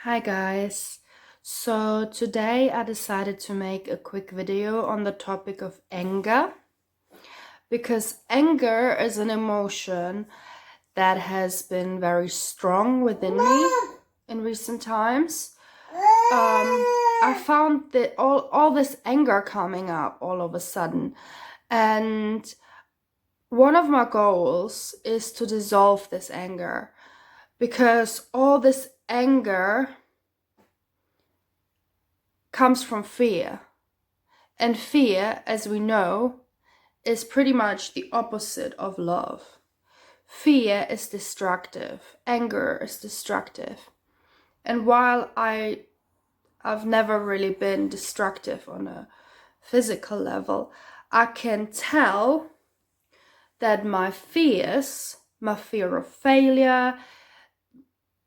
Hi guys. So today I decided to make a quick video on the topic of anger because anger is an emotion that has been very strong within me in recent times. I found that all this anger coming up all of a sudden, and one of my goals is to dissolve this anger because all this anger comes from fear. And fear, as we know, is pretty much the opposite of love. Fear is destructive, anger is destructive. And while I've never really been destructive on a physical level, I can tell that my fears, my fear of failure,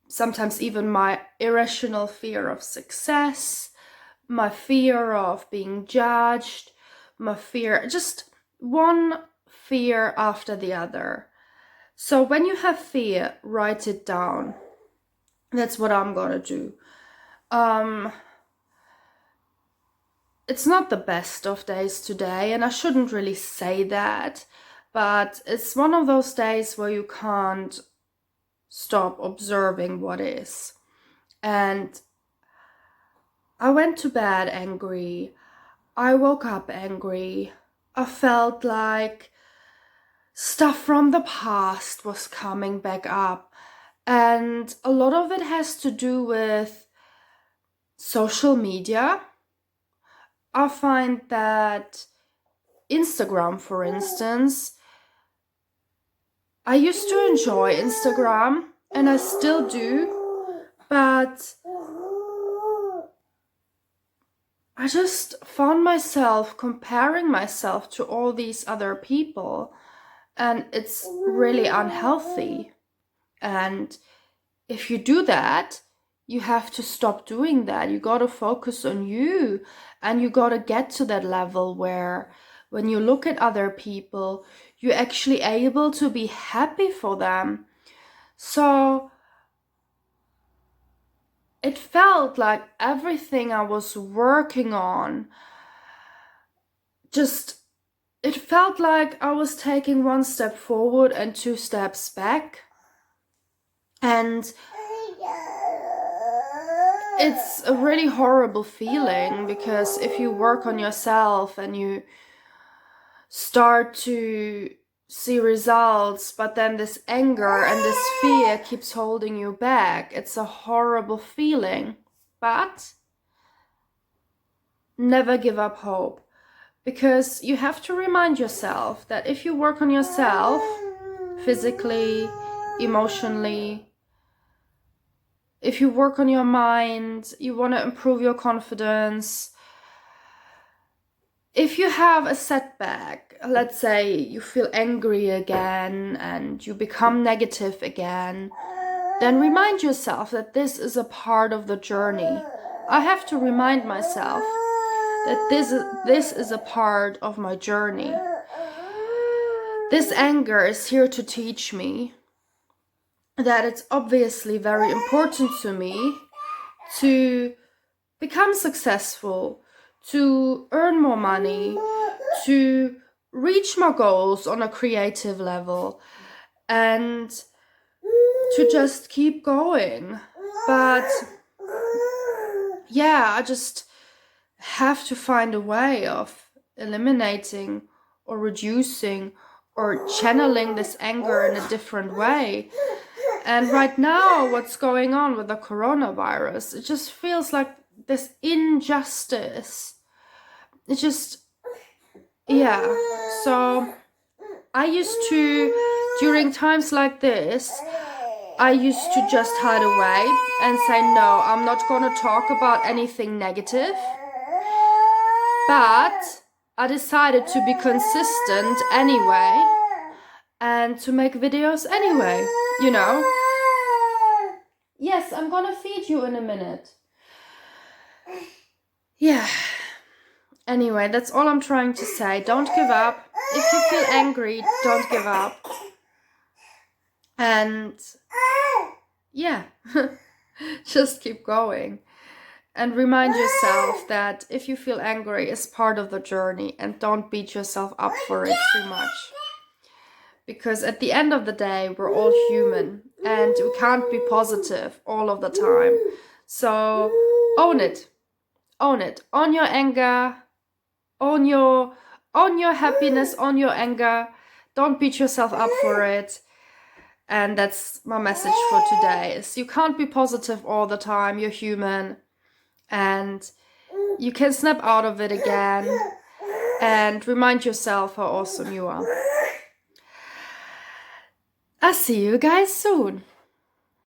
sometimes even my irrational fear of success, my fear of being judged, my fear, just one fear after the other. So when you have fear, write it down. That's what I'm gonna do. It's not the best of days today, and I shouldn't really say that, but it's one of those days where you can't stop observing what is. And I went to bed angry. I woke up angry. I felt like stuff from the past was coming back up. And a lot of it has to do with social media. I find that Instagram, for instance, I used to enjoy Instagram and I still do, but I just found myself comparing myself to all these other people, and it's really unhealthy. And if you do that, you have to stop doing that. You got to focus on you, and you got to get to that level where when you look at other people, you're actually able to be happy for them. So it felt like everything I was working on just it felt like I was taking one step forward and two steps back. And it's a really horrible feeling because if you work on yourself and you start to see results, but then this anger and this fear keeps holding you back, it's a horrible feeling. But never give up hope, because you have to remind yourself that if you work on yourself physically, emotionally, if you work on your mind, you want to improve your confidence. If you have a setback, let's say you feel angry again and you become negative again, then remind yourself that this is a part of the journey. I have to remind myself that this is a part of my journey. This anger is here to teach me that it's obviously very important to me to become successful, to earn more money, to reach my goals on a creative level, and to just keep going. But yeah, I just have to find a way of eliminating or reducing or channeling this anger in a different way. And right now, what's going on with the coronavirus, it just feels like this injustice. It just, yeah. So I used to, during times like this, I used to just hide away and say, no, I'm not gonna talk about anything negative. But I decided to be consistent anyway and to make videos anyway, you know? Yes, I'm gonna feed you in a minute. Yeah. Anyway, that's all I'm trying to say. Don't give up. If you feel angry, don't give up. And yeah. Just keep going. And remind yourself that if you feel angry, it's part of the journey, and don't beat yourself up for it too much. Because at the end of the day, we're all human and we can't be positive all of the time. So own it. Own it. Own your anger. Own your happiness, own your anger. Don't beat yourself up for it. And that's my message for today, is you can't be positive all the time. You're human. And you can snap out of it again. And remind yourself how awesome you are. I'll see you guys soon.